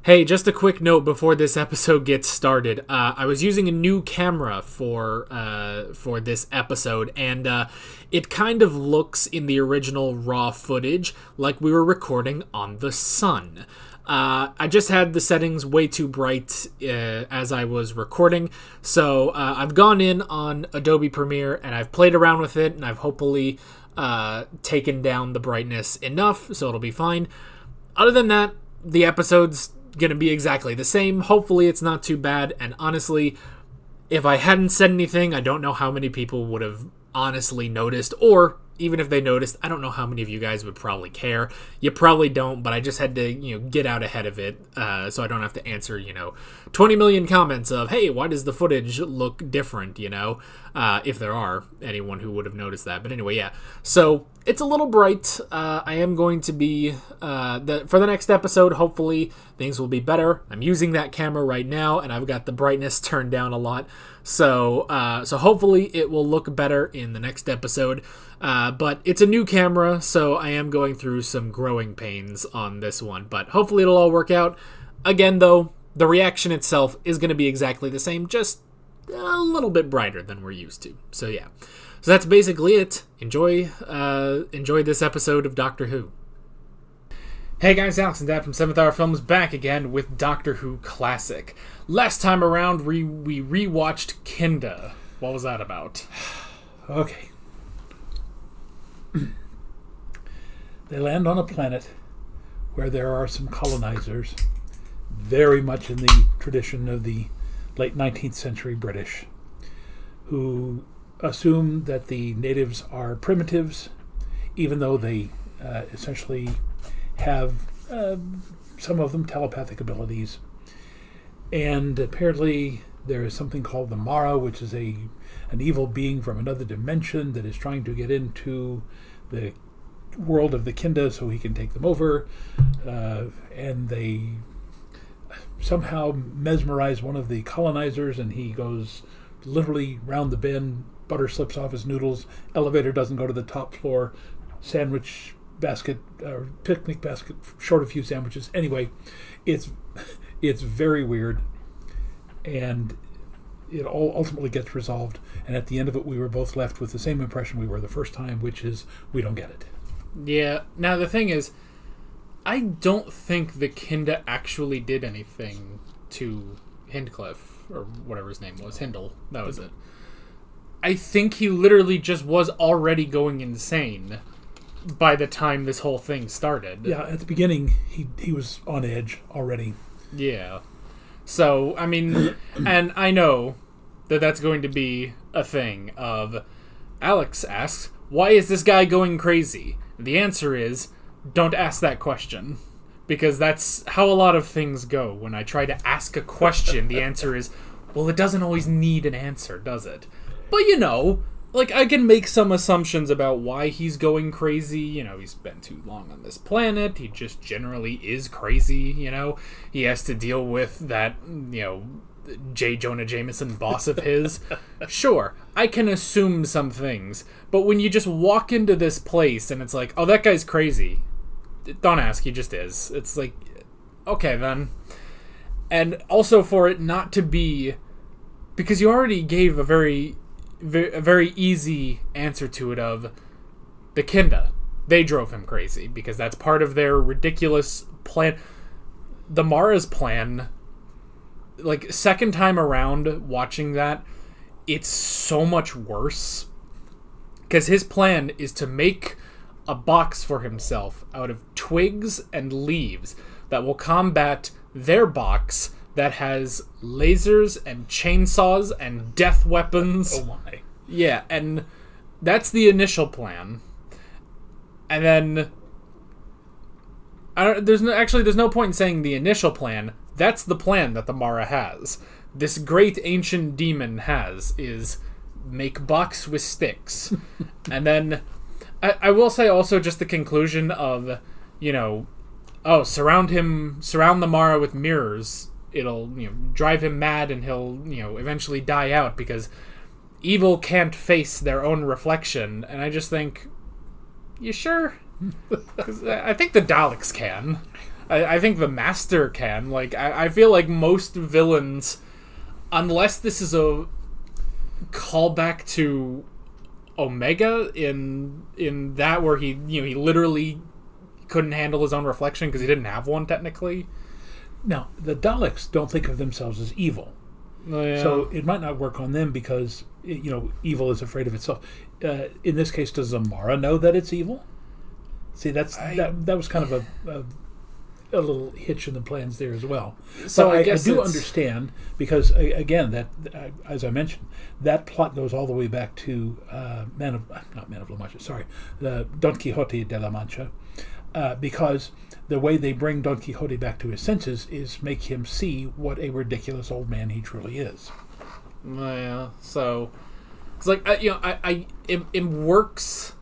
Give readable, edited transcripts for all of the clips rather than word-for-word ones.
Hey, just a quick note before this episode gets started. I was using a new camera for this episode, and it kind of looks in the original raw footage like we were recording on the sun. I just had the settings way too bright as I was recording, so I've gone in on Adobe Premiere and I've played around with it, and I've hopefully taken down the brightness enough so it'll be fine. Other than that, the episode's gonna be exactly the same. Hopefully it's not too bad, and honestly, if I hadn't said anything, I don't know how many people would have honestly noticed, or even if they noticed, I don't know how many of you guys would probably care. You probably don't, but I just had to, get out ahead of it, so I don't have to answer, 20 million comments of, hey, why does the footage look different, if there are anyone who would have noticed that. But anyway, yeah. So it's a little bright. I am going to be, for the next episode, hopefully things will be better. I'm using that camera right now, and I've got the brightness turned down a lot. So hopefully it will look better in the next episode. But it's a new camera, so I am going through some growing pains on this one. But hopefully it'll all work out. Again, though, the reaction itself is going to be exactly the same, just a little bit brighter than we're used to. So yeah. So that's basically it. Enjoy this episode of Doctor Who. Hey guys, Alex and Dad from 7th Hour Films back again with Doctor Who Classic. Last time around, we rewatched Kinda. What was that about? Okay. They land on a planet where there are some colonizers, very much in the tradition of the late 19th century British, who assume that the natives are primitives, even though they essentially have some of them telepathic abilities. And apparently there is something called the Mara, which is an evil being from another dimension that is trying to get into the world of the Kinda so he can take them over. And they somehow mesmerize one of the colonizers, and he goes literally round the bend. Butter slips off his noodles. Elevator doesn't go to the top floor. Sandwich basket, or picnic basket, short a few sandwiches. Anyway, it's very weird, and it all ultimately gets resolved. And at the end of it, we were both left with the same impression we were the first time, which is we don't get it. Yeah. Now the thing is, I don't think the Kinda actually did anything to Hinchcliffe, or whatever his name was. Hindle. That was it. I think he literally just was already going insane by the time this whole thing started. Yeah, at the beginning, he was on edge already. Yeah. So, I mean, and I know that that's going to be a thing of, Alex asks, why is this guy going crazy? The answer is, don't ask that question. Because that's how a lot of things go. When I try to ask a question, the answer is, well, it doesn't always need an answer, does it? But, I can make some assumptions about why he's going crazy. He's spent too long on this planet. He just generally is crazy, He has to deal with that, J. Jonah Jameson boss of his. Sure, I can assume some things. But when you just walk into this place and it's like, oh, that guy's crazy. Don't ask, he just is. It's like, okay, then. And also for it not to be... Because you already gave a very easy answer to it of the Kinda. They drove him crazy because that's part of their ridiculous plan. The Mara's plan, second time around watching that, it's so much worse. Because his plan is to make a box for himself out of twigs and leaves that will combat their box that has lasers and chainsaws and death weapons. Oh my. Yeah, and that's the initial plan. And then there's no point in saying the initial plan. That's the plan that the Mara has. This great ancient demon is make box with sticks. And then I will say also just the conclusion of, surround the Mara with mirrors. It'll, drive him mad, and he'll, eventually die out because evil can't face their own reflection. And I just think, you sure? 'Cause I think the Daleks can. I think the Master can. Like, I feel like most villains, unless this is a callback to Omega in that where he literally couldn't handle his own reflection because he didn't have one technically. Now, the Daleks don't think of themselves as evil. Yeah. So it might not work on them because, evil is afraid of itself. In this case, does Zamara know that it's evil? See, that was kind of a little hitch in the plans there as well. So but I guess I do understand because, again, that as I mentioned, that plot goes all the way back to not Man of La Mancha, sorry, the Don Quixote de la Mancha, because the way they bring Don Quixote back to his senses is make him see what a ridiculous old man he truly is. Yeah, so it's like it works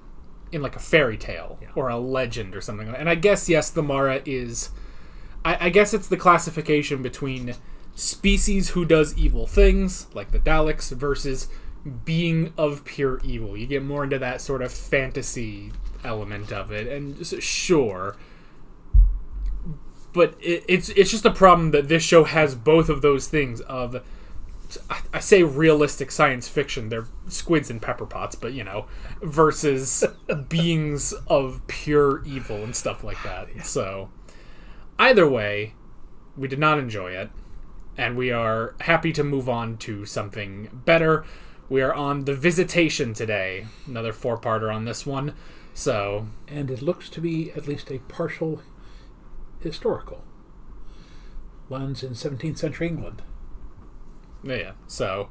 in like a fairy tale or a legend or something. And I guess the Mara is, I guess it's the classification between species who does evil things like the Daleks versus being of pure evil. You get more into that sort of fantasy element of it, and sure. But it's just a problem that this show has both of those things of, I say realistic science fiction, they're squids and pepper pots, but versus beings of pure evil and stuff like that. Yeah. So either way, we did not enjoy it, and we are happy to move on to something better. We are on The Visitation today, another 4-parter on this one. So, and it looks to be at least a partial historical. Lands in 17th century England. Yeah, so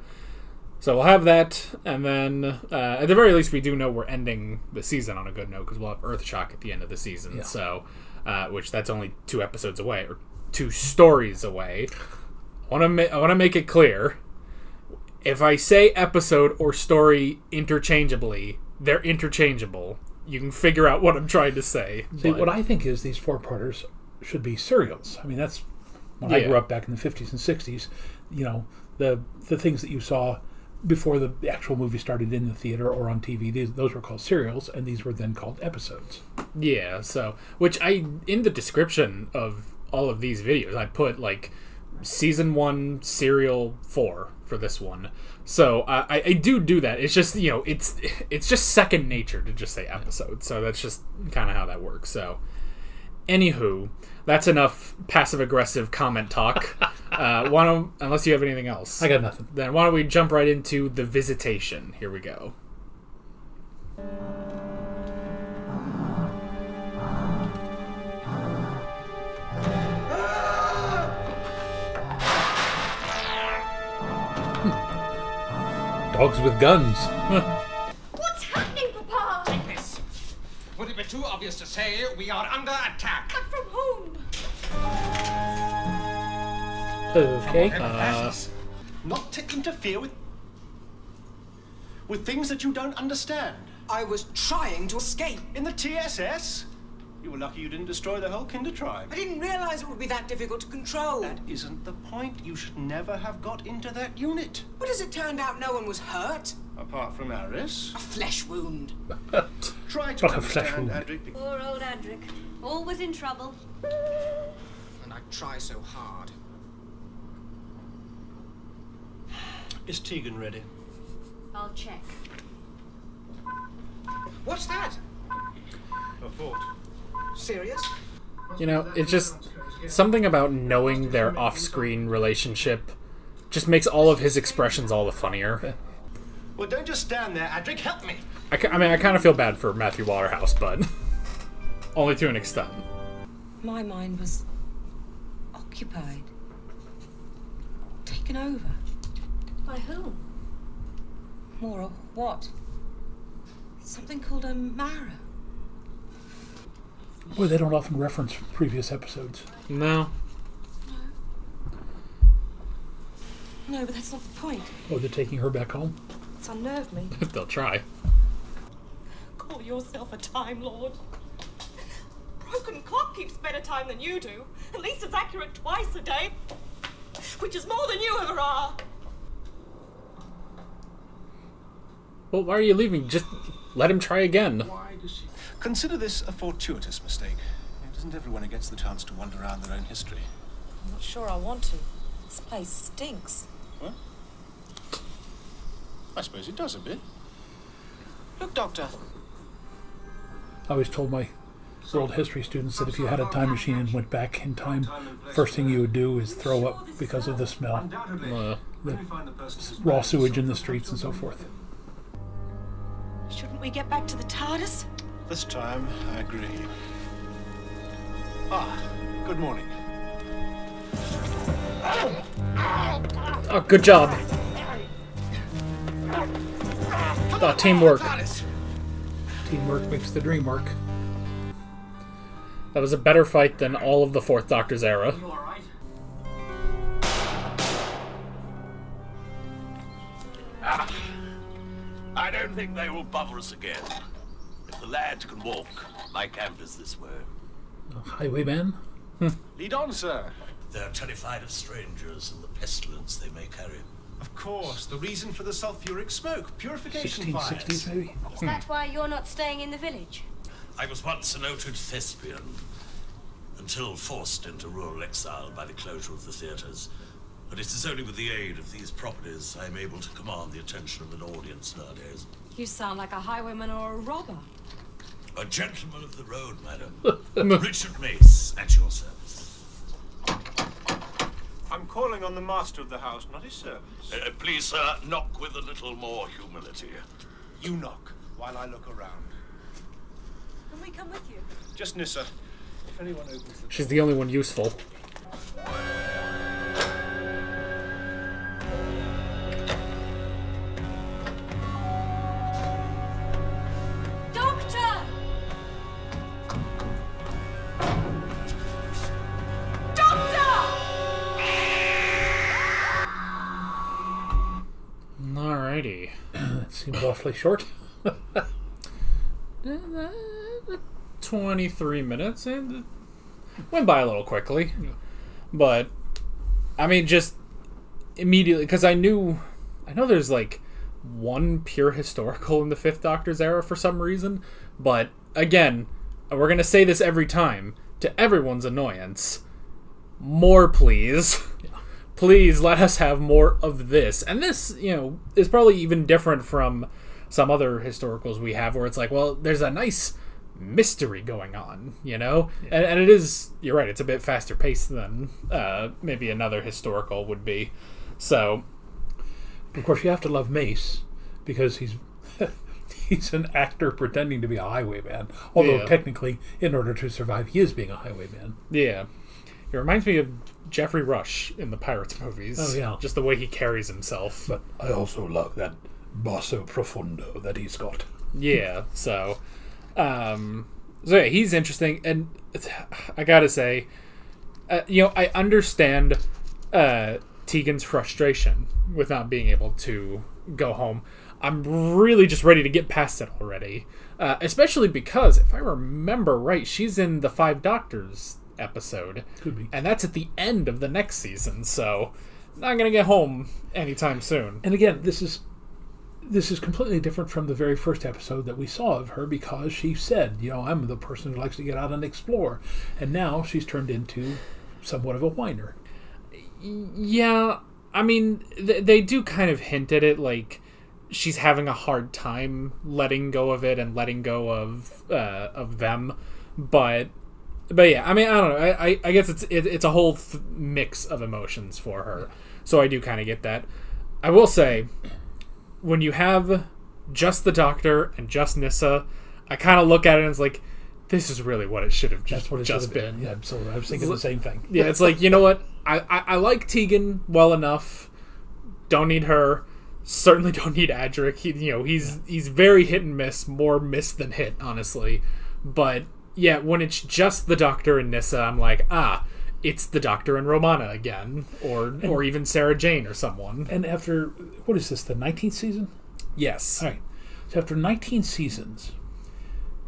we'll have that, and then at the very least we do know we're ending the season on a good note because we'll have Earthshock at the end of the season. Yeah. So, which that's only 2 episodes away, or 2 stories away. I want to make it clear: if I say episode or story interchangeably, they're interchangeable. You can figure out what I'm trying to say. See, what I think is these 4-parters should be serials. I mean, that's when I grew up back in the 50s and 60s. The things that you saw before the actual movie started in the theater or on TV, those were called serials, and these were then called episodes. Yeah, so, which in the description of all of these videos, I put, like, Season 1, Serial 4 for this one. So, I do that. It's just, it's just second nature to just say episode. So, that's just kind of how that works. So, anywho, that's enough passive-aggressive comment talk. Unless you have anything else. I got nothing. Then why don't we jump right into The Visitation. Here we go. Dogs with guns. What's happening, Papa? Take this. Would it be too obvious to say we are under attack? But from whom? Okay. Not to interfere with things that you don't understand. I was trying to escape. In the TSS? You were lucky you didn't destroy the whole Kinder tribe. I didn't realize it would be that difficult to control. That isn't the point. You should never have got into that unit. But as it turned out, no one was hurt. Apart from Aris. A flesh wound. Try to A flesh understand, wound. Adric. Poor old Adric. Always in trouble. And I try so hard. Is Tegan ready? I'll check. What's that? A fort. Serious? It's just something about knowing their off-screen relationship just makes all of his expressions all the funnier. Well, don't just stand there, Adric. Help me. I kind of feel bad for Matthew Waterhouse, but only to an extent. My mind was occupied, taken over. By whom? More of what? Something called a Mara. Boy, they don't often reference previous episodes. No. No, but that's not the point. Oh, they're taking her back home? It's unnerved me. They'll try. Call yourself a Time Lord. Broken clock keeps better time than you do. At least it's accurate twice a day. Which is more than you ever are. Well, why are you leaving? Just let him try again. Why does she... Consider this a fortuitous mistake. Isn't everyone who gets the chance to wander around their own history? I'm not sure I want to. This place stinks. What? I suppose it does a bit. Look, Doctor. I always told my world history students that if you had a time machine and went back in time, first thing you would do is throw up because of the smell, the raw sewage in the streets and so forth. Shouldn't we get back to the TARDIS? This time, I agree. Ah, good morning. Oh, good job. Teamwork. Teamwork makes the dream work. That was a better fight than all of the Fourth Doctor's era. You all right? I don't think they will bother us again. If the lad can walk, my camp is this way. Highwayman? Lead on, sir. They're terrified of strangers and the pestilence they may carry. Of course, the reason for the sulfuric smoke, purification 1660s, fires. maybe? Is that why you're not staying in the village? I was once a noted thespian, until forced into rural exile by the closure of the theatres. But it is only with the aid of these properties I am able to command the attention of an audience nowadays. You sound like a highwayman or a robber. A gentleman of the road, madam. Richard Mace, at your service. I'm calling on the master of the house, not his servants. Please, sir, knock with a little more humility. You knock while I look around. Can we come with you? Just Nissa. If anyone opens the She's the only one useful. Doctor! Alrighty. That seems awfully short. 23 minutes, and it went by a little quickly. But, I mean, just immediately, because I know there's like one pure historical in the Fifth Doctor's era for some reason, but again, we're going to say this every time, to everyone's annoyance, more please. Please let us have more of this. And this, is probably even different from some other historicals we have where it's like, well, there's a nice mystery going on, Yeah. And it is, you're right, it's a bit faster paced than maybe another historical would be. So, Of course, you have to love Mace because he's he's an actor pretending to be a highwayman. Although Yeah. technically, in order to survive, he is being a highwayman. yeah. It reminds me of Jeffrey Rush in the Pirates movies. Oh, yeah. Just the way he carries himself. But I also love that basso profundo that he's got. Yeah, so yeah, he's interesting, and I gotta say, I understand Tegan's frustration with not being able to go home. I'm really just ready to get past it already, especially because, if I remember right, she's in the Five Doctors episode. Could be. And that's at the end of the next season, so not gonna get home anytime soon. And again, this is completely different from the very first episode that we saw of her because she said, I'm the person who likes to get out and explore. And now she's turned into somewhat of a whiner. Yeah, I mean, they do kind of hint at it, like she's having a hard time letting go of it and letting go of them, but yeah, I mean, I don't know. I guess it's a whole mix of emotions for her, so I do kind of get that. I will say, when you have just the Doctor and just Nyssa, I kind of look at it and it's like, this is really what it should have just been. Yeah, absolutely. I was thinking the same thing. Yeah, it's like, you know what? I like Tegan well enough. Don't need her. Certainly don't need Adric. He's very hit and miss, more miss than hit, honestly. But yeah, when it's just the Doctor and Nyssa, I'm like, it's the Doctor and Romana again, or even Sarah Jane or someone. And after, what is this, the 19th season? Yes. All right. So after 19 seasons,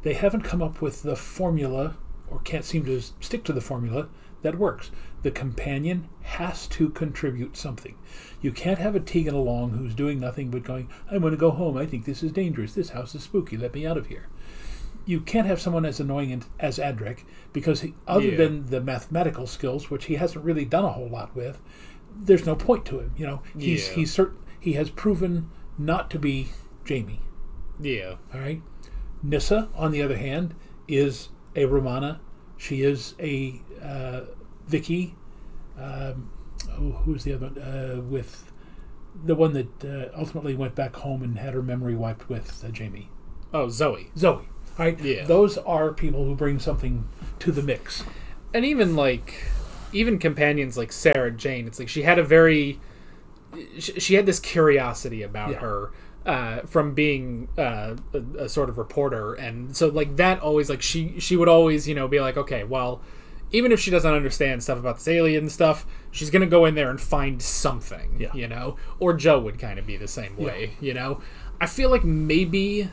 they haven't come up with the formula, or can't seem to stick to the formula, that works. The companion has to contribute something. You can't have a Tegan along who's doing nothing but going, I'm going to go home. I think this is dangerous. This house is spooky. Let me out of here. you can't have someone as annoying as Adric, because other than the mathematical skills, which he hasn't really done a whole lot with, there's no point to him. You know, he has proven not to be Jamie. Yeah. All right. Nissa, on the other hand, is a Romana. She is a Vicky. Who's the other one? With the one that ultimately went back home and had her memory wiped with Jamie. Oh, Zoe. Zoe. Right? Yeah. Those are people who bring something to the mix. And even companions like Sarah Jane, it's like she had she had this curiosity about her from being a sort of reporter, and so like that always, like she would always, you know, be like, okay, well, even if she doesn't understand stuff about this alien stuff, she's gonna go in there and find something, you know. Or Joe would kind of be the same way, you know. I feel like maybe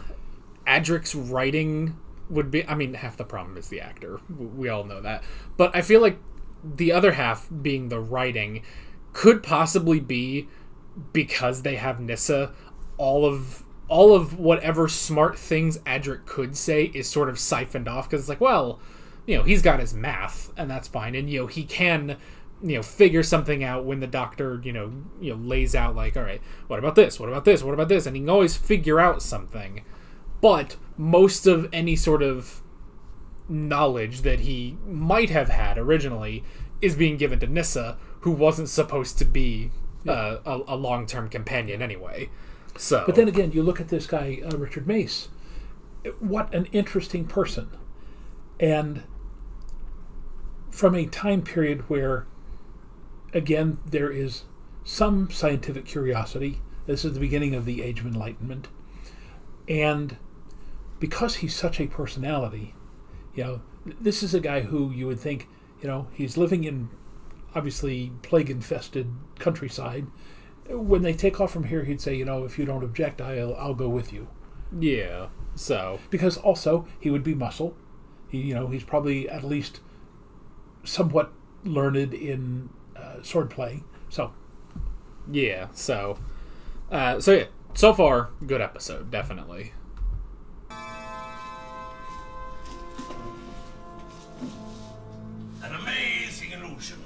Adric's writing would be, I mean, half the problem is the actor. We all know that. But I feel like the other half, being the writing, could possibly be because they have Nissa, all of whatever smart things Adric could say is sort of siphoned off, because it's like, well, you know, he's got his math, and that's fine. And, you know, he can, you know, figure something out when the doctor, you know, lays out, like, all right, what about this? What about this? What about this? And he can always figure out something. But most of any sort of knowledge that he might have had originally is being given to Nissa, who wasn't supposed to be a long-term companion anyway. So, but then again, you look at this guy, Richard Mace. What an interesting person. And from a time period where, again, there is some scientific curiosity. This is the beginning of the Age of Enlightenment. And because he's such a personality, you know, this is a guy who you would think, you know, he's living in obviously plague-infested countryside. When they take off from here, he'd say, you know, if you don't object, I'll go with you. Yeah. So because also he would be muscle. He's probably at least somewhat learned in swordplay. So yeah. So yeah. So far, good episode, definitely. An amazing illusion.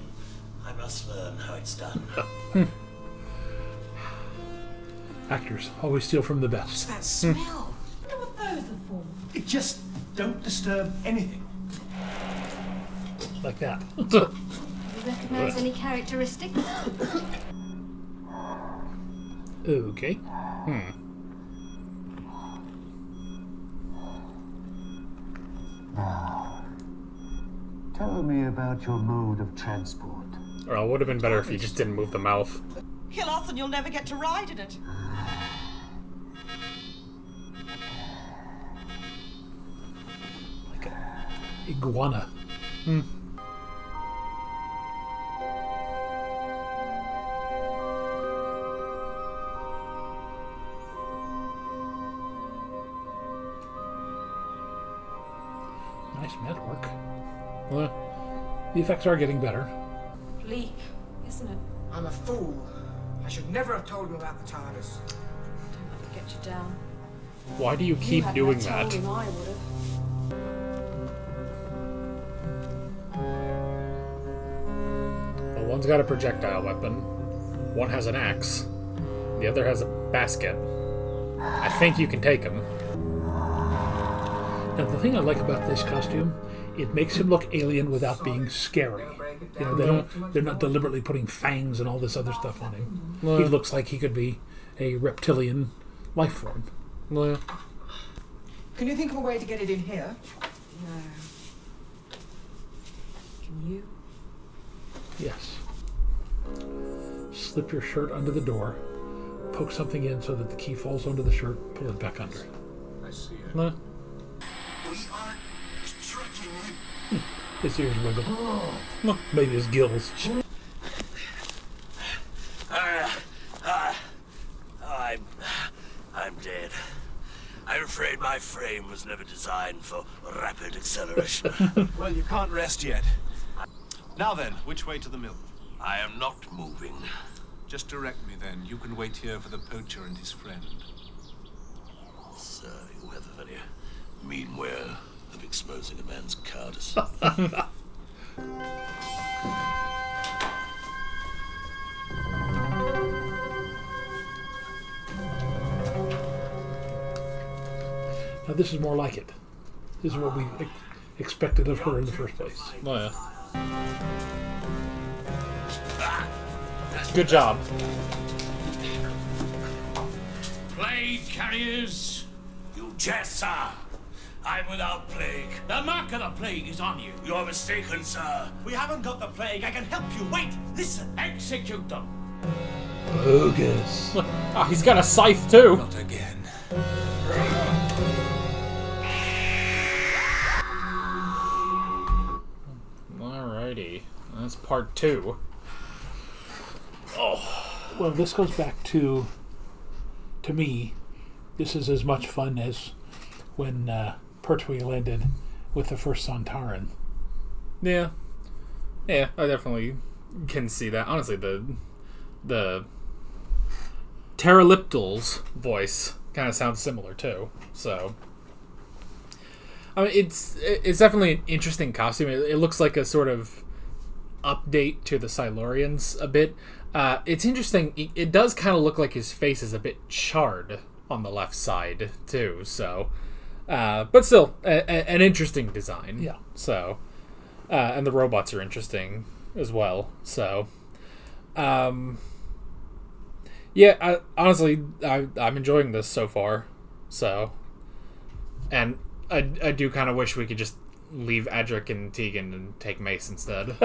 I must learn how it's done. Actors always steal from the best. That smell. I wonder what those are for. It just don't disturb anything. Like that. Do you recognise any characteristics? Okay. Now, tell me about your mode of transport. Or it would have been better if you just didn't move the mouth. Kill us and you'll never get to ride in it. Like an iguana. Nice network. Well, the effects are getting better. Bleak, isn't it? I'm a fool. I should never have told him about the TARDIS. Don't let it get you down. Why do you keep doing that? Told him I would have. Well, one's got a projectile weapon, one has an axe, the other has a basket. I think you can take him. Now, the thing I like about this costume, it makes him look alien without being scary. You know, they're not deliberately putting fangs and all this other stuff on him. Well, He looks like he could be a reptilian life form. Well, Can you think of a way to get it in here? No. Can you? Yes. Slip your shirt under the door, poke something in so that the key falls onto the shirt, pull it back under. I see it. well, His ears wiggle. Maybe his gills. I'm dead. I'm afraid my frame was never designed for rapid acceleration. Well, you can't rest yet. Now then, which way to the mill? I am not moving. Just direct me then. You can wait here for the poacher and his friend. Sir, you have a very mean way of exposing a man's cowardice. Now this is more like it. This is what we expected of her in the first place. Oh, yeah. Good job. Plague carriers! You jest, sir. I'm without plague. The mark of the plague is on you. You're mistaken, sir. We haven't got the plague. I can help you. Wait, listen. Execute them. Bogus. Ah, he's got a scythe too. Not again. Alrighty, that's part 2. Well, this goes back to me, this is as much fun as when Pertwee landed with the first Sontaran. Yeah, I definitely can see that. Honestly, the Pterodactyl's voice kind of sounds similar too. So, I mean, it's definitely an interesting costume. It looks like a sort of update to the Silurians a bit. It's interesting. It does kind of look like his face is a bit charred on the left side too. So, but still, an interesting design. Yeah. So, and the robots are interesting as well. So, yeah. Honestly, I'm enjoying this so far. So, and I do kind of wish we could just leave Adric and Tegan and take Mace instead.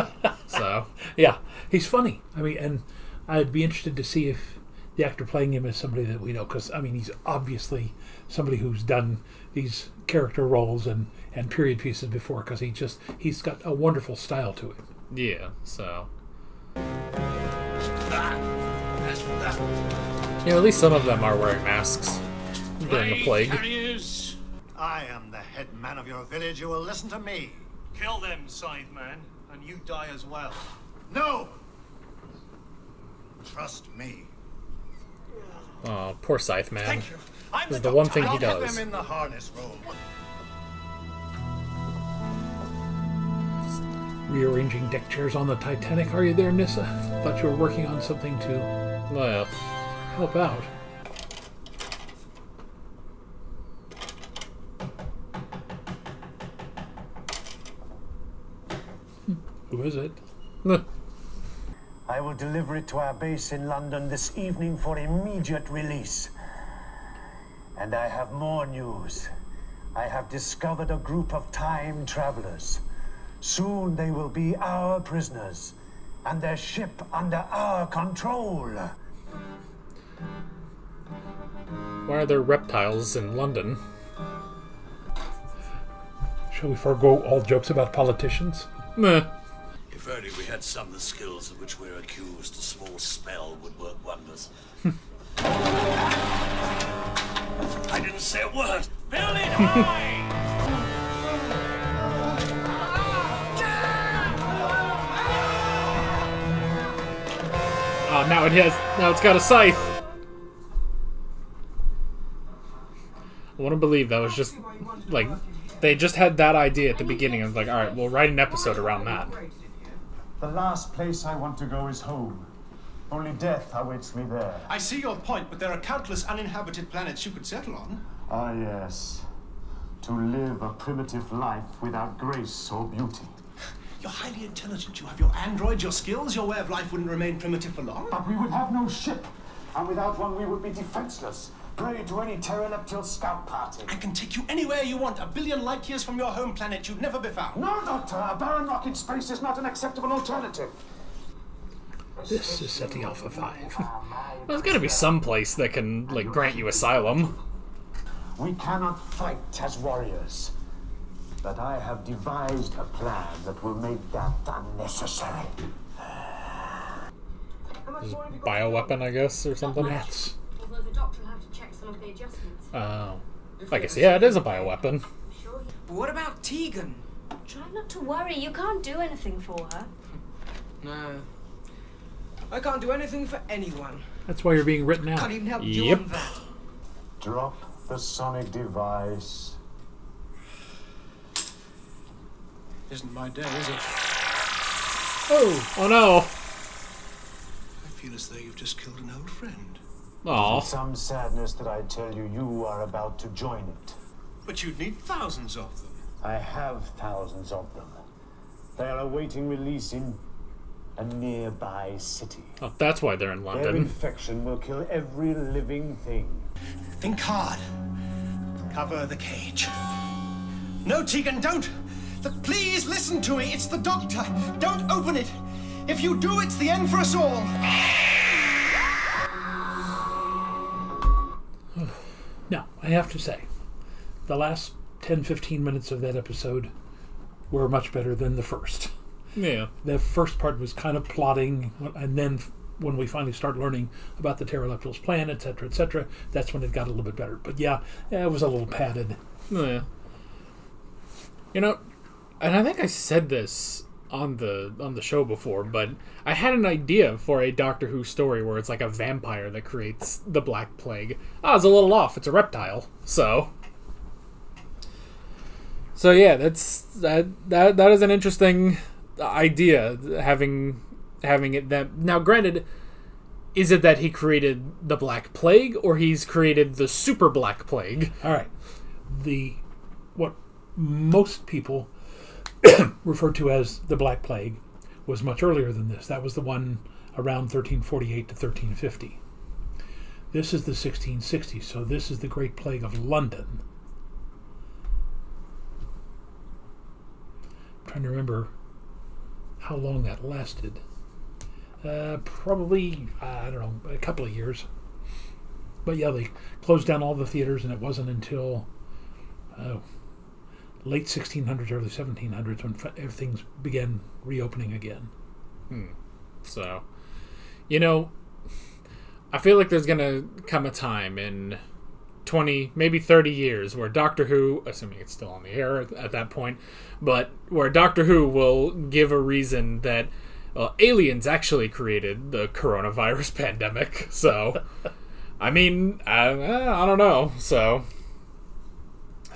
So, yeah, he's funny. I mean, and I'd be interested to see if the actor playing him is somebody that we know, because I mean, he's obviously somebody who's done these character roles and period pieces before, because he's got a wonderful style to him. yeah. So, yeah, at least some of them are wearing masks during the plague. Carriers! I am the head man of your village. You will listen to me. Kill them, Sythe-Man, and you die as well. No! Trust me. Oh, poor Sythe-Man. Thank you. I'm This is the one thing he I'll does. Put them in the harness room. Rearranging deck chairs on the Titanic. Are you there, Nissa? Thought you were working on something to Well, help out. Who is it? I will deliver it to our base in London this evening for immediate release. And I have more news. I have discovered a group of time travelers. Soon they will be our prisoners, and their ship under our control. why are there reptiles in London? Shall we forego all jokes about politicians? Meh. If only we had some of the skills of which we're accused, a small spell would work wonders. I didn't say a word. Build it high! Oh, now it's got a scythe. I want to believe that was just like they just had that idea at the beginning and was like, all right, we'll write an episode around that. The last place I want to go is home. Only death awaits me there. I see your point, but there are countless uninhabited planets you could settle on. Ah, yes. To live a primitive life without grace or beauty. You're highly intelligent. You have your androids, your skills. Your way of life wouldn't remain primitive for long. But we would have no ship, and without one we would be defenseless, prey to any pterodactyl scout party. I can take you anywhere you want, 1 billion light years from your home planet. You'd never be found. No, Doctor, a barren rock in space is not an acceptable alternative. This is Ceti Alpha 5. There's got to be some place that can like grant you asylum. We cannot fight as warriors. But I have devised a plan that will make that unnecessary. Bioweapon, I guess, or something. Rats. Although the doctor will have to check some of the adjustments. Oh. I guess, yeah, it is a bioweapon. Sure. What about Tegan? Try not to worry. You can't do anything for her. No. I can't do anything for anyone. That's why you're being written out. Can't even help you Yep. on that. Drop the sonic device. Isn't my day, is it? Oh no. I feel as though you've just killed an old friend. Aw. With some sadness that I tell you, you are about to join it. But you'd need thousands of them. I have thousands of them. They are awaiting release in a nearby city. Oh, that's why they're in Their London. infection will kill every living thing. Think hard. Cover the cage. No, Tegan, don't! Please listen to me. It's the doctor. Don't open it. If you do, it's the end for us all. Now, I have to say, the last 10-15 minutes of that episode were much better than the first. Yeah. The first part was kind of plotting, and then when we finally start learning about the Pteroleptil's plan, etc., that's when it got a little bit better. But yeah, it was a little padded. Oh, yeah. You know, and I think I said this on the show before, but I had an idea for a Doctor Who story where it's like a vampire that creates the Black Plague. I was a little off. It's a reptile, so yeah, that is an interesting idea. Having it that now, granted, is it that he created the Black Plague or he's created the Super Black Plague? All right, what most people referred to as the Black Plague was much earlier than this. That was the one around 1348 to 1350. This is the 1660s, so this is the Great Plague of London. I'm trying to remember how long that lasted. Probably, I don't know, a couple of years. But yeah, they closed down all the theaters, and it wasn't until late 1600s, early 1700s when everything began reopening again. So, you know, I feel like there's going to come a time in 20, maybe 30 years where Doctor Who, assuming it's still on the air at that point, but where Doctor Who will give a reason that aliens actually created the coronavirus pandemic. So, I mean, I don't know. So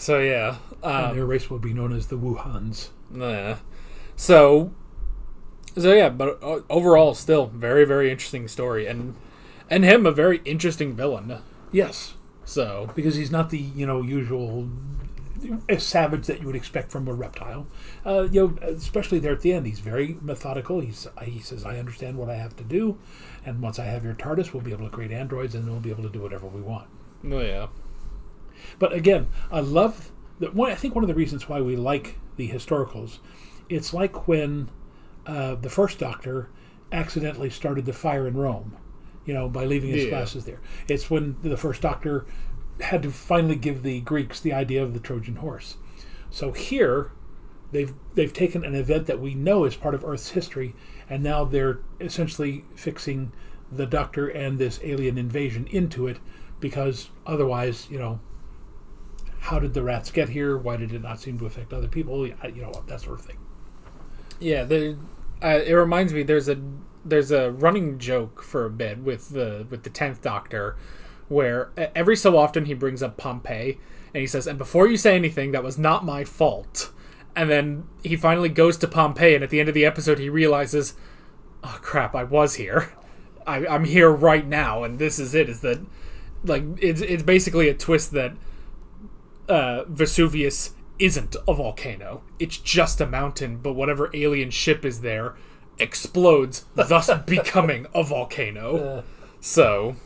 yeah. And their race will be known as the Wuhans. So yeah, but overall, still very, very interesting story, and him a very interesting villain. Yes. So because he's not the usual savage that you would expect from a reptile. Especially there at the end, he's very methodical. He says, "I understand what I have to do, and once I have your TARDIS, we'll be able to create androids, and we'll be able to do whatever we want." Oh yeah. But again, I love that. I think one of the reasons why we like the historicals, it's like when the first Doctor accidentally started the fire in Rome, by leaving his glasses there. It's when the first Doctor had to finally give the Greeks the idea of the Trojan horse. So here, they've taken an event that we know is part of Earth's history, and now they're essentially fixing the Doctor and this alien invasion into it, because otherwise, how did the rats get here? Why did it not seem to affect other people? That sort of thing. Yeah, it reminds me. There's a running joke for a bit with the 10th Doctor, where every so often he brings up Pompeii and he says, "And before you say anything, that was not my fault." And then he finally goes to Pompeii, and at the end of the episode, he realizes, "Oh crap, I was here. I'm here right now, and this is it." Is that like it's basically a twist that Vesuvius isn't a volcano. It's just a mountain, but whatever alien ship is there explodes, thus becoming a volcano. So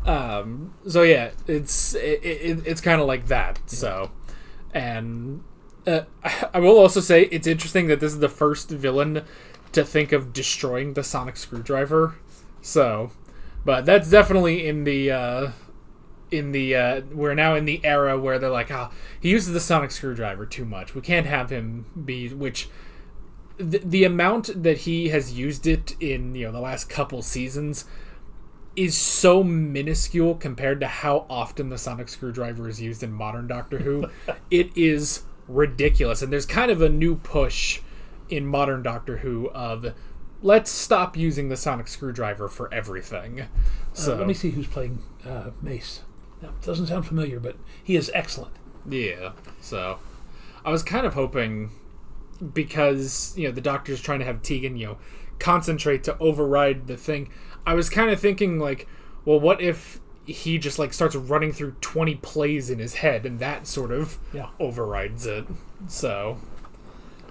yeah, it's kind of like that. So, and I will also say it's interesting that this is the first villain to think of destroying the sonic screwdriver. So, but that's definitely in the we're now in the era where they're like, he uses the sonic screwdriver too much. We can't have him be, which the amount that he has used it in the last couple seasons is so minuscule compared to how often the sonic screwdriver is used in modern Doctor Who. It is ridiculous, and there's kind of a new push in modern Doctor Who of let's stop using the sonic screwdriver for everything. So let me see who's playing Mace. Now, it doesn't sound familiar, but he is excellent. Yeah. So I was kind of hoping because, the doctor's trying to have Tegan, concentrate to override the thing. I was kind of thinking, like, well, what if he just, like, starts running through 20 plays in his head, and that sort of overrides it. So,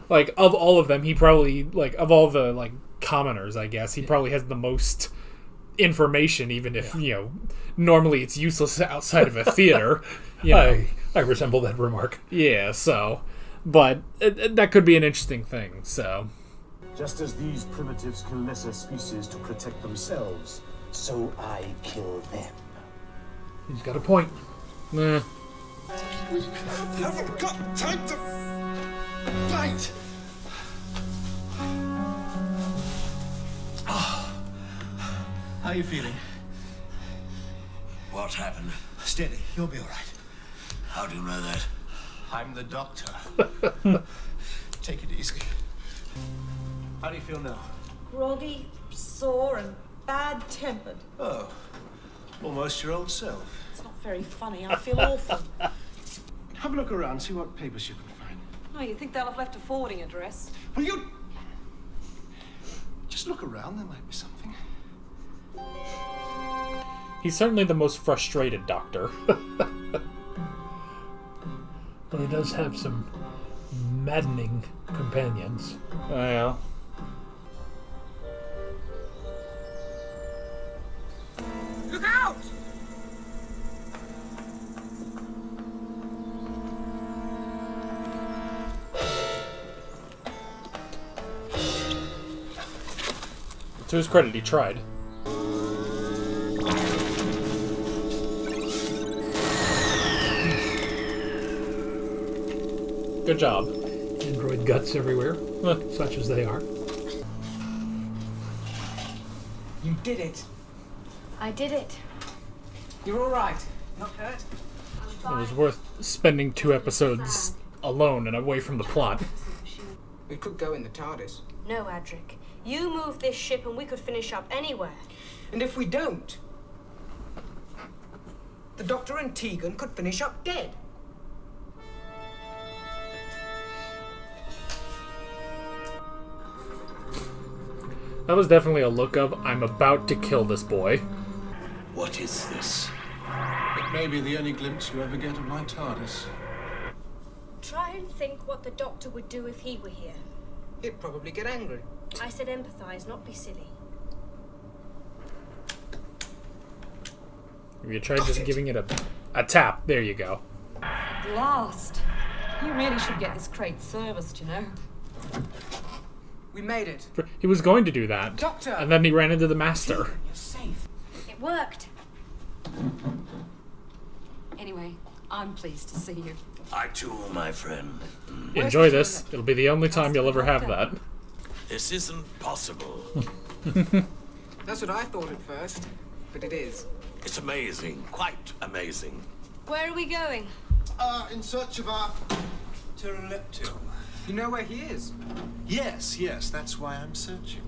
like, of all of them, he probably, like, of all the, like, commoners, I guess, he probably has the most information, even if, normally it's useless outside of a theater. I resemble that remark. Yeah, so... But that could be an interesting thing, so... Just as these primitives kill lesser species to protect themselves, so I kill them. He's got a point. Nah. We haven't got time to fight. Oh. How are you feeling? What happened? Steady, you'll be all right. How do you know that? I'm the doctor. Take it easy. How do you feel now? Groggy, sore, and bad-tempered. Oh, almost your old self. It's not very funny. I feel awful. Have a look around, see what papers you can find. Oh, you think they'll have left a forwarding address? Will you... Just look around, there might be something. He's certainly the most frustrated doctor. But he does have some maddening companions. Oh, yeah. Look out! To his credit, he tried. Good job. Android guts everywhere, such as they are. You did it. I did it. You're all right. Not hurt? It was worth spending 2 episodes alone and away from the plot. We could go in the TARDIS. No, Adric. You move this ship and we could finish up anywhere. And if we don't, the Doctor and Tegan could finish up dead. That was definitely a look of, I'm about to kill this boy. What is this? It may be the only glimpse you ever get of my TARDIS. Try and think what the Doctor would do if he were here. He'd probably get angry. I said empathise, not be silly. Have you tried just giving it a tap? There you go. At last. You really should get this crate serviced, you know. We made it. He was going to do that. Doctor! And then he ran into the Master. You're safe. It worked. Anyway, I'm pleased to see you. I too, my friend. Enjoy this. It'll be the only time you'll ever have that. This isn't possible. That's what I thought at first, but it is. It's amazing, quite amazing. Where are we going? In search of our pterodactyl. You know where he is? Yes, that's why I'm searching.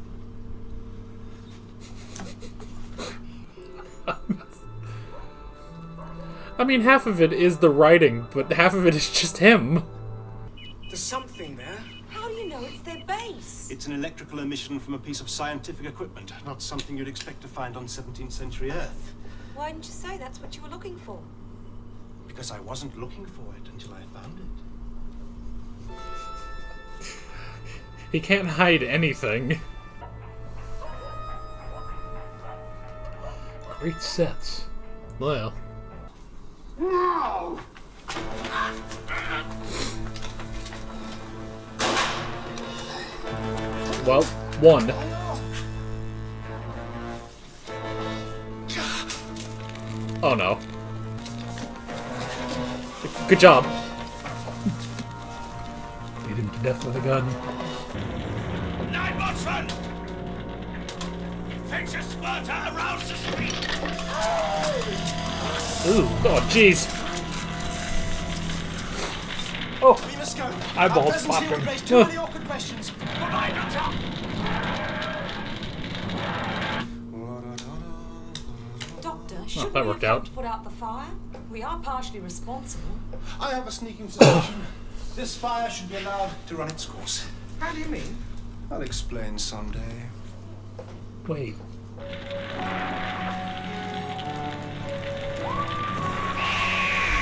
I mean, half of it is the writing, but half of it is just him. There's something there. How do you know it's their base? It's an electrical emission from a piece of scientific equipment, not something you'd expect to find on 17th century Earth. Why didn't you say that's what you were looking for? Because I wasn't looking for it until I found it. He can't hide anything. Great sets. Well. No! Well, one. Oh no. Good job. Beat him to death with a gun. 9 Botsman! Fix a squirter around the street! Ooh, oh jeez. Oh, We must go. eyeballs Our presence here would popping. raise too many awkward questions. Goodbye, Doctor! Doctor, shouldn't that we worked have out. to put out the fire? We are partially responsible. I have a sneaking suspicion This fire should be allowed to run its course. How do you mean? I'll explain someday. Wait.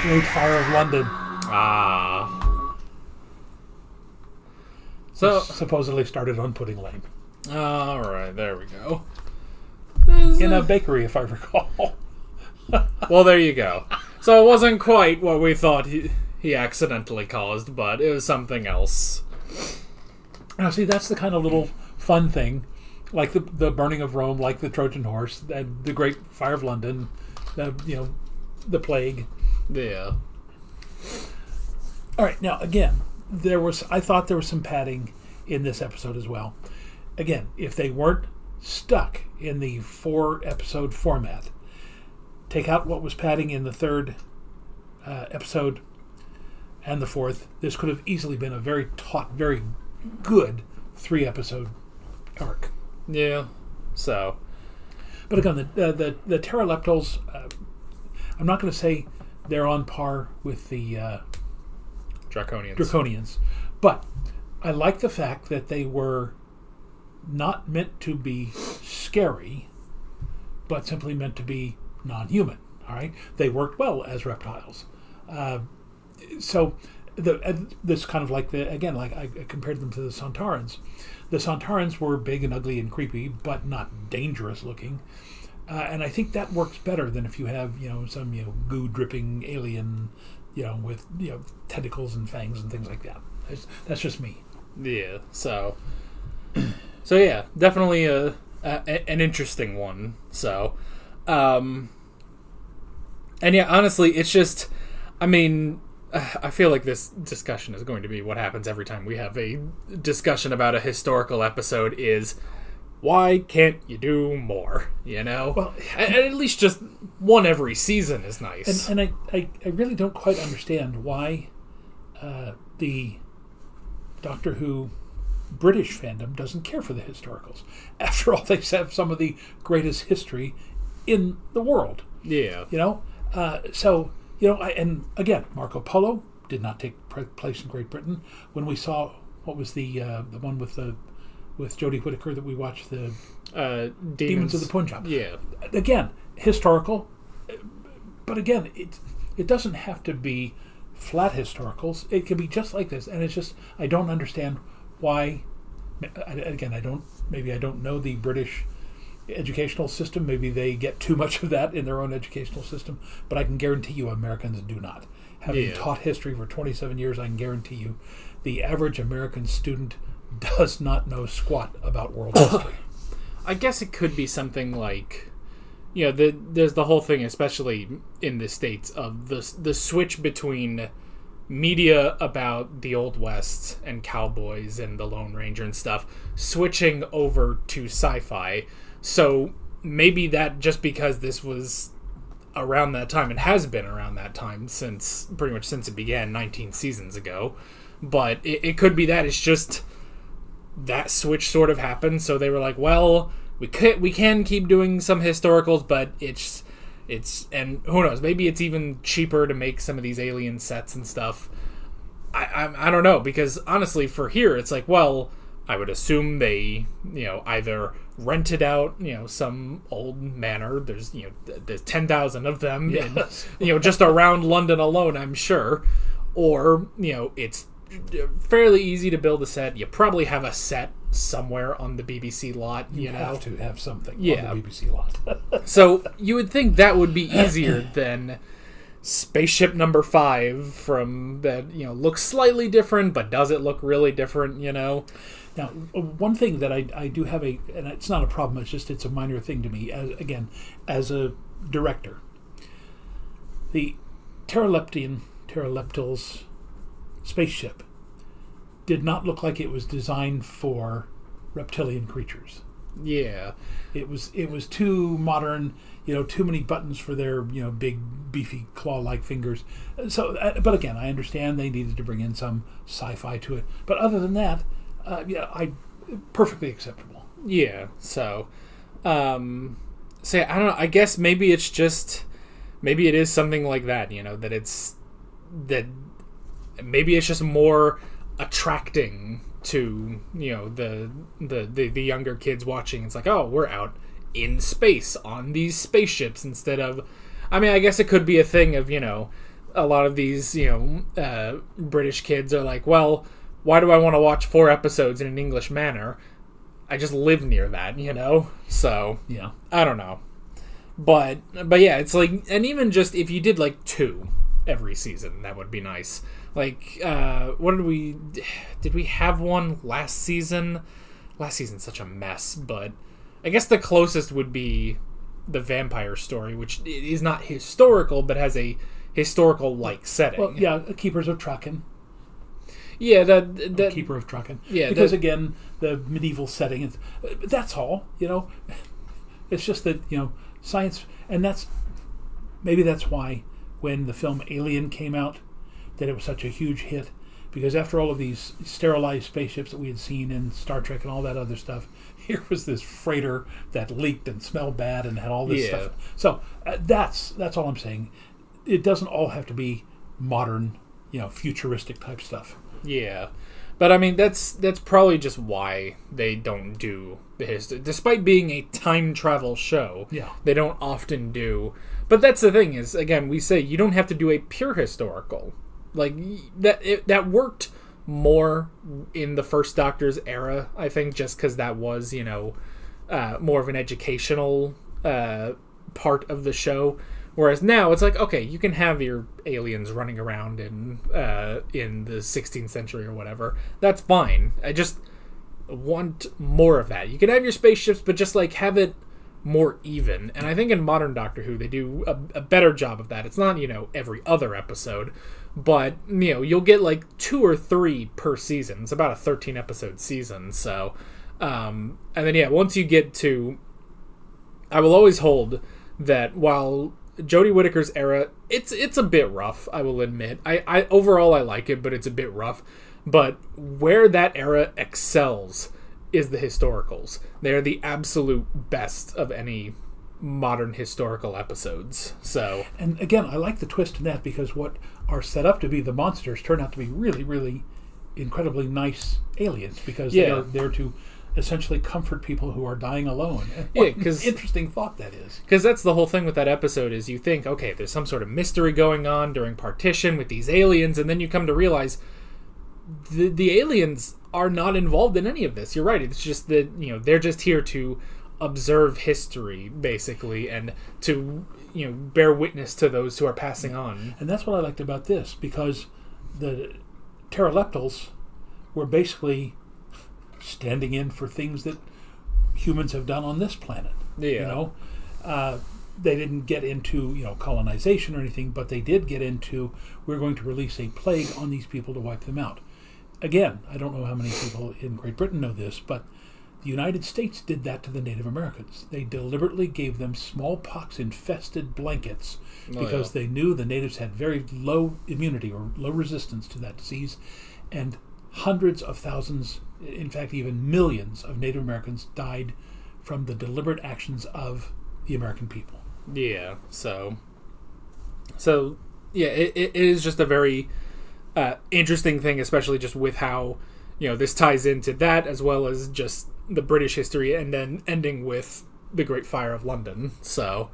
Great Fire of London. Ah. So supposedly started on Pudding Lane. All right, there we go. In a bakery, if I recall. Well, there you go. So it wasn't quite what we thought he accidentally caused, but it was something else. Now, see, that's the kind of little fun thing, like the burning of Rome, like the Trojan horse, and the Great Fire of London, the plague. Yeah. All right. Now, again, I thought there was some padding in this episode as well. Again, if they weren't stuck in the 4-episode format, take out what was padding in the 3rd episode and the 4th. This could have easily been a very good 3-episode arc. Yeah. So, but again, the Pteroleptals, I'm not going to say they're on par with the Draconians, but I like the fact that they were not meant to be scary, but simply meant to be non-human. All right, they worked well as reptiles. So this kind of like I compared them to the Sontarans. The Sontarans were big and ugly and creepy, but not dangerous looking. And I think that works better than if you have some goo dripping alien with tentacles and fangs and things like that. That's just me. Yeah. So yeah, definitely an interesting one. So, and yeah, honestly, it's just, I mean, I feel like this discussion is going to be what happens every time we have a discussion about a historical episode is, why can't you do more? Well, at least just one every season is nice. And I really don't quite understand why the Doctor Who British fandom doesn't care for the historicals. After all, they have some of the greatest history in the world. Yeah. And again, Marco Polo did not take place in Great Britain. When we saw, what was the one with Jodie Whittaker that we watched, the Demons of the Punjab. Yeah. Again, historical, but again, it doesn't have to be flat historicals. It can be just like this, and it's just, I don't understand why. Again, I don't know the British educational system. Maybe they get too much of that in their own educational system, but I can guarantee you Americans do not. Having taught history for 27 years, I can guarantee you the average American student does not know squat about world history. I guess it could be something like, there's the whole thing, especially in the States, of the switch between media about the Old West and cowboys and the Lone Ranger and stuff, switching over to sci-fi. So maybe that, just because this was around that time, it has been around that time pretty much since it began 19 seasons ago, but it could be that it's just that switch sort of happened, so they were like, well, we can keep doing some historicals, but it's and who knows, maybe it's even cheaper to make some of these alien sets and stuff. I don't know, because honestly, for here, it's like, well, I would assume they either rented out some old manor. There's 10,000 of them, yes. Just around London alone, I'm sure, or it's fairly easy to build a set. You probably have a set somewhere on the BBC lot. You have to have something on the BBC lot. So you would think that would be easier than Spaceship Number 5 from that looks slightly different, but does it look really different? Now, one thing that I do have and it's not a problem. It's a minor thing to me. As a director, the Pteroleptals spaceship did not look like it was designed for reptilian creatures. Yeah, it was too modern. Too many buttons for their big beefy claw-like fingers. So, but again, I understand they needed to bring in some sci-fi to it. But other than that, perfectly acceptable. Yeah. So, I don't know. I guess maybe it is something like that. That maybe it's just more attracting to, you know, the younger kids watching. It's like, oh, we're out in space on these spaceships instead of, I mean, I guess it could be a thing of, you know, a lot of these, you know, British kids are like, well, why do I want to watch 4 episodes in an English manner? I just live near that, you know? So, yeah, I don't know. But yeah, it's like, and even just if you did like 2 every season, that would be nice. Like, what did we have one last season? Last season's such a mess, but I guess the closest would be the vampire story, which is not historical, but has a historical-like setting. Well, yeah, Keepers of Traken. Yeah, that Keeper of Traken. Yeah, because again, the medieval setting. Is, that's all, you know. It's just that, you know, science, and maybe that's why when the film Alien came out, that it was such a huge hit, because after all of these sterilized spaceships that we had seen in Star Trek and all that other stuff, here was this freighter that leaked and smelled bad and had all this stuff. So that's all I'm saying. It doesn't all have to be modern, you know, futuristic type stuff. Yeah, but I mean that's probably just why they don't do the history, despite being a time travel show. Yeah, they don't often do. But that's the thing is, again, we say you don't have to do a pure historical. Like that worked more in the first Doctor's era, I think, just because that was, you know, more of an educational part of the show. Whereas now it's like, okay, you can have your aliens running around in the 16th century or whatever. That's fine. I just want more of that. You can have your spaceships, but just like have it more even. And I think in modern Doctor Who they do a better job of that. It's not, you know, every other episode, but, you know, you'll get like 2 or 3 per season. It's about a 13 episode season. So, and then yeah, once you get to, I will always hold that while Jodie Whittaker's era, it's a bit rough, I will admit. I overall I like it, but it's a bit rough. But where that era excels is the historicals. They're the absolute best of any modern historical episodes. So, and again, I like the twist in that, because what are set up to be the monsters turn out to be really, really incredibly nice aliens, because they are there to essentially comfort people who are dying alone. And what an interesting thought that is. Because that's the whole thing with that episode is you think, okay, there's some sort of mystery going on during partition with these aliens, and then you come to realize the aliens are not involved in any of this. You're right. It's just that, you know, they're just here to observe history, basically, and to, you know, bear witness to those who are passing on. And that's what I liked about this, because the pteroleptals were basically standing in for things that humans have done on this planet. Yeah. You know, they didn't get into, you know, colonization or anything, but they did get into, we're going to release a plague on these people to wipe them out. Again, I don't know how many people in Great Britain know this, but the United States did that to the Native Americans. They deliberately gave them smallpox-infested blankets because they knew the natives had very low immunity or low resistance to that disease, and hundreds of thousands, in fact even millions of Native Americans died from the deliberate actions of the American people. Yeah, so yeah, it is just a very interesting thing, especially just with how, you know, this ties into that as well as just the British history, and then ending with the Great Fire of London. So,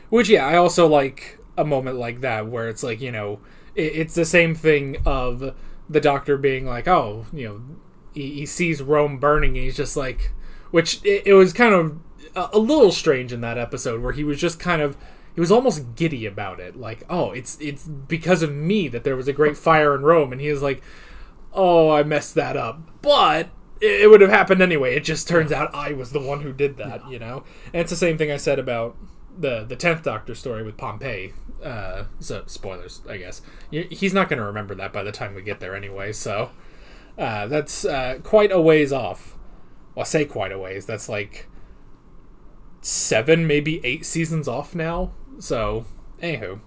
which, yeah, I also like a moment like that where it's like, you know, it's the same thing of the Doctor being like, oh, you know, he sees Rome burning, and he's just like, which it was kind of a little strange in that episode where he was just kind of, he was almost giddy about it, like, oh, it's because of me that there was a great fire in Rome, and he was like, oh, I messed that up, but it would have happened anyway. It just turns out I was the one who did that, you know? And it's the same thing I said about the 10th Doctor story with Pompeii. So, spoilers, I guess. He's not going to remember that by the time we get there anyway, so that's quite a ways off. Well, I say quite a ways. That's like 7, maybe 8 seasons off now. So, anywho.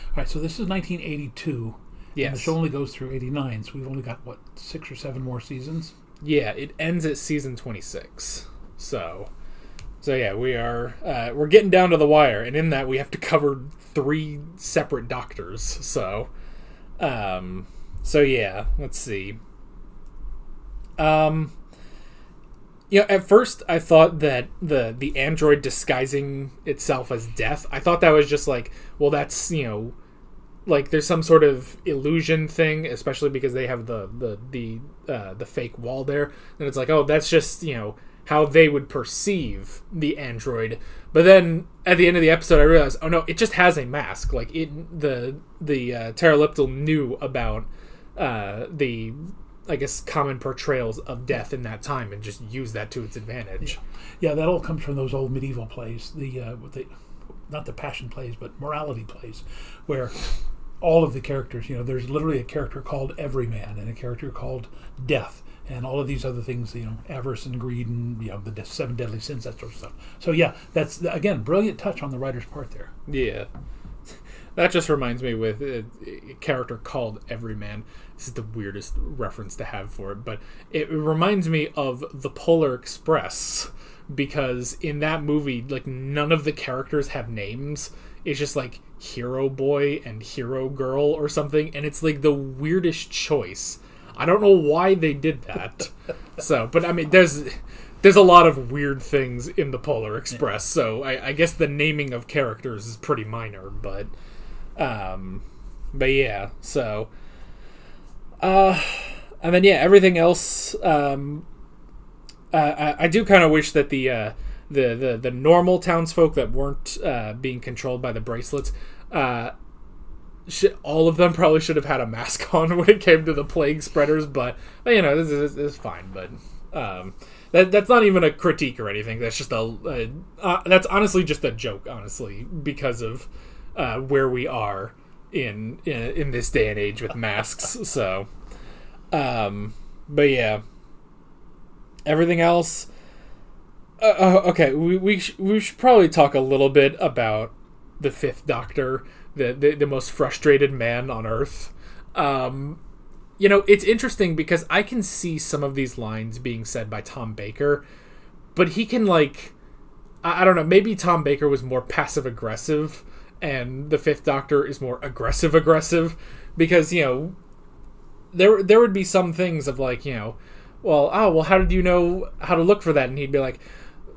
Alright, so this is 1982. Yes. And the show only goes through 89, so we've only got, what, 6 or 7 more seasons? Yeah, it ends at season 26. So yeah, we're getting down to the wire, and in that we have to cover 3 separate Doctors. So, So yeah, let's see. At first I thought that the android disguising itself as death, I thought that was just like, well, that's, like there's some sort of illusion thing, especially because they have the fake wall there. And it's like, oh, that's just, how they would perceive the android. But then at the end of the episode, I realized, oh no, it just has a mask. Like the Pterodactyl knew about the, I guess, common portrayals of death in that time and just used that to its advantage. Yeah, that all comes from those old medieval plays, not the passion plays, but morality plays, where all of the characters, there's literally a character called Everyman and a character called Death, and all of these other things, avarice and greed and, the 7 deadly sins, that sort of stuff. So yeah, that's, again, brilliant touch on the writer's part there. Yeah. That just reminds me with a character called Everyman. This is the weirdest reference to have for it, but it reminds me of The Polar Express, because in that movie, like, none of the characters have names. It's just like Hero Boy and Hero Girl or something, and it's like the weirdest choice. I don't know why they did that. But I mean, there's a lot of weird things in The Polar Express, so I guess the naming of characters is pretty minor, but yeah, so and then everything else, I do kind of wish that the normal townsfolk that weren't being controlled by the bracelets, all of them probably should have had a mask on when it came to the plague spreaders, but this is fine. But that's not even a critique or anything. That's just that's honestly just a joke, honestly, because of where we are in this day and age with masks. So, but yeah, everything else. Okay, we should probably talk a little bit about the Fifth Doctor, the most frustrated man on Earth. It's interesting because I can see some of these lines being said by Tom Baker, but he can, like, I don't know, maybe Tom Baker was more passive-aggressive and the Fifth Doctor is more aggressive, because, there would be some things of, like, how did you know how to look for that? And he'd be like,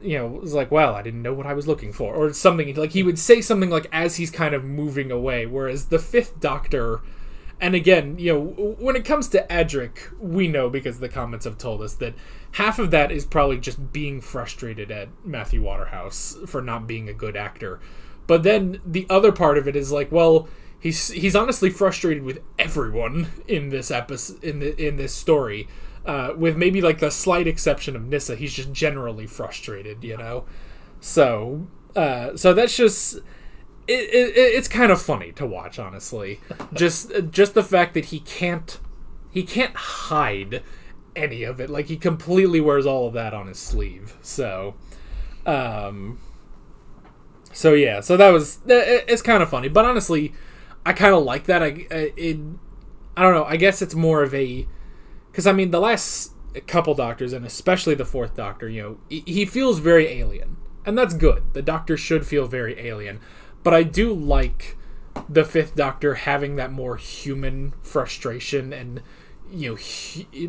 it was like, well, I didn't know what I was looking for, or something. Like, he would say something like as he's kind of moving away, whereas the Fifth Doctor, and again, when it comes to Adric, we know, because the comments have told us, that half of that is probably just being frustrated at Matthew Waterhouse for not being a good actor. But then the other part of it is like, well, he's honestly frustrated with everyone in this episode, in this story. With maybe like the slight exception of Nyssa, he's just generally frustrated, So that's just it's kind of funny to watch, honestly. just the fact that he can't hide any of it. Like, he completely wears all of that on his sleeve. So yeah, so it's kind of funny, but honestly, I kind of like that. I don't know. I guess it's more of a, because, I mean, the last couple Doctors, and especially the Fourth Doctor, he feels very alien. And that's good. The Doctor should feel very alien. But I do like the Fifth Doctor having that more human frustration and,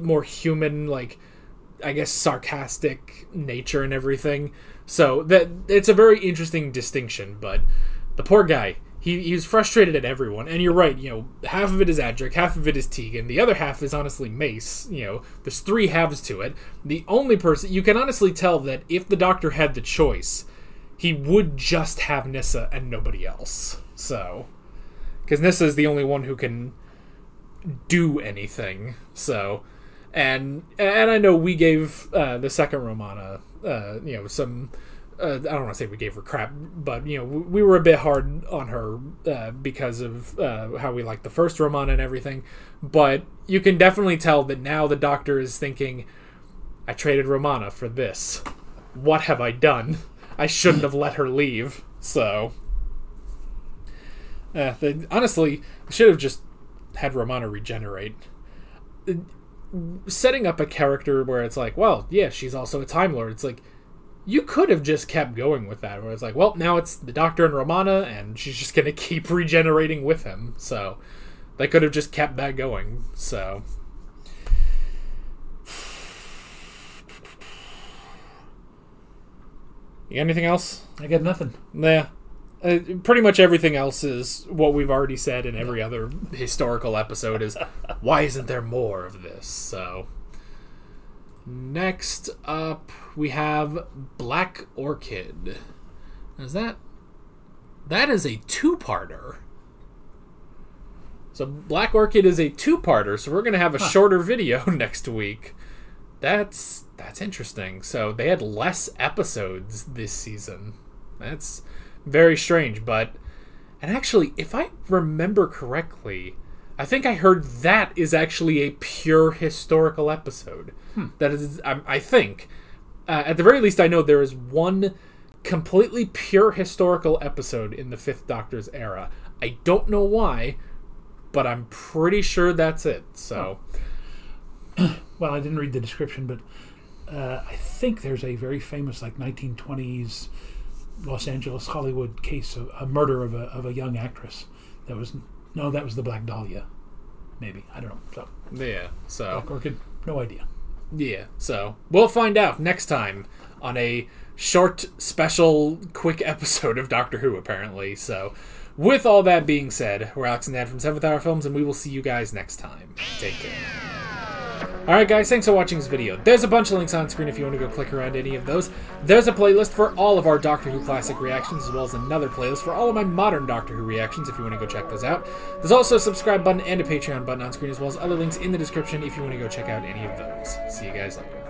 more human, like, I guess, sarcastic nature and everything. So that it's a very interesting distinction. But the poor guy, He's frustrated at everyone, and you're right, half of it is Adric, half of it is Tegan, the other half is honestly Mace, there's 3 halves to it. The only person, you can honestly tell that if the Doctor had the choice, he would just have Nyssa and nobody else, so, because Nyssa is the only one who can do anything, so, and I know we gave the second Romana, some, I don't want to say we gave her crap, but, we were a bit hard on her because of how we liked the first Romana and everything. But you can definitely tell that now the Doctor is thinking, I traded Romana for this. What have I done? I shouldn't have let her leave. So, honestly, I should have just had Romana regenerate. Setting up a character where it's like, well, yeah, she's also a Time Lord. It's like, you could have just kept going with that, where it's like, well, now it's the Doctor and Romana, and she's just going to keep regenerating with him. So, They could have just kept that going, so... You got anything else? I got nothing. Nah. Pretty much everything else is what we've already said in every other historical episode is, why isn't there more of this? So, next up, we have Black Orchid. Is that is a two-parter. So, Black Orchid is a two-parter, so we're going to have a shorter video next week. That's interesting. So, they had less episodes this season. That's very strange, and actually, if I remember correctly, I think I heard that is actually a pure historical episode. That is, I think, at the very least, I know there is one completely pure historical episode in the Fifth Doctor's era. I don't know why, but I'm pretty sure that's it. So, well, I didn't read the description, but I think there's a very famous, 1920s Los Angeles, Hollywood case of a murder of a young actress. That was the Black Dahlia. Maybe. I don't know. So yeah. So Black Orchid, no idea. Yeah. So we'll find out next time on a short, special, quick episode of Doctor Who, apparently. So with all that being said, we're Alex and Dad from 7th Hour Films, and we will see you guys next time. Take care. Alright guys, thanks for watching this video. There's a bunch of links on screen if you want to go click around any of those. There's a playlist for all of our Doctor Who classic reactions, as well as another playlist for all of my modern Doctor Who reactions if you want to go check those out. There's also a subscribe button and a Patreon button on screen, as well as other links in the description if you want to go check out any of those. See you guys later.